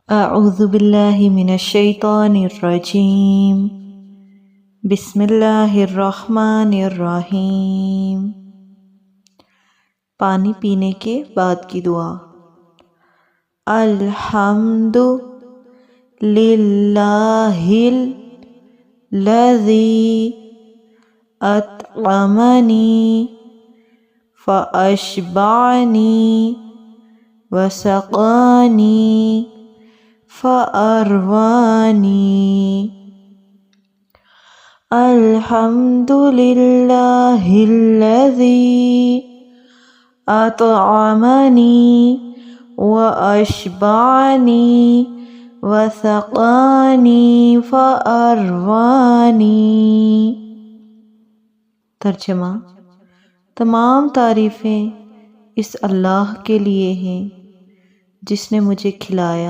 اعوذ باللہ من الشیطان الرجیم بسم اللہ الرحمن الرحیم۔ پانی پینے کے بعد کی دعا۔ الحمد للہ الذی اطعمنی فاشبعنی وسقانی فأروانی۔ الحمد للہ الذی اطعمنی واشبعنی وسقانی فأروانی۔ ترجمہ: تمام تعریفیں اس اللہ کے لیے ہیں جس نے مجھے کھلایا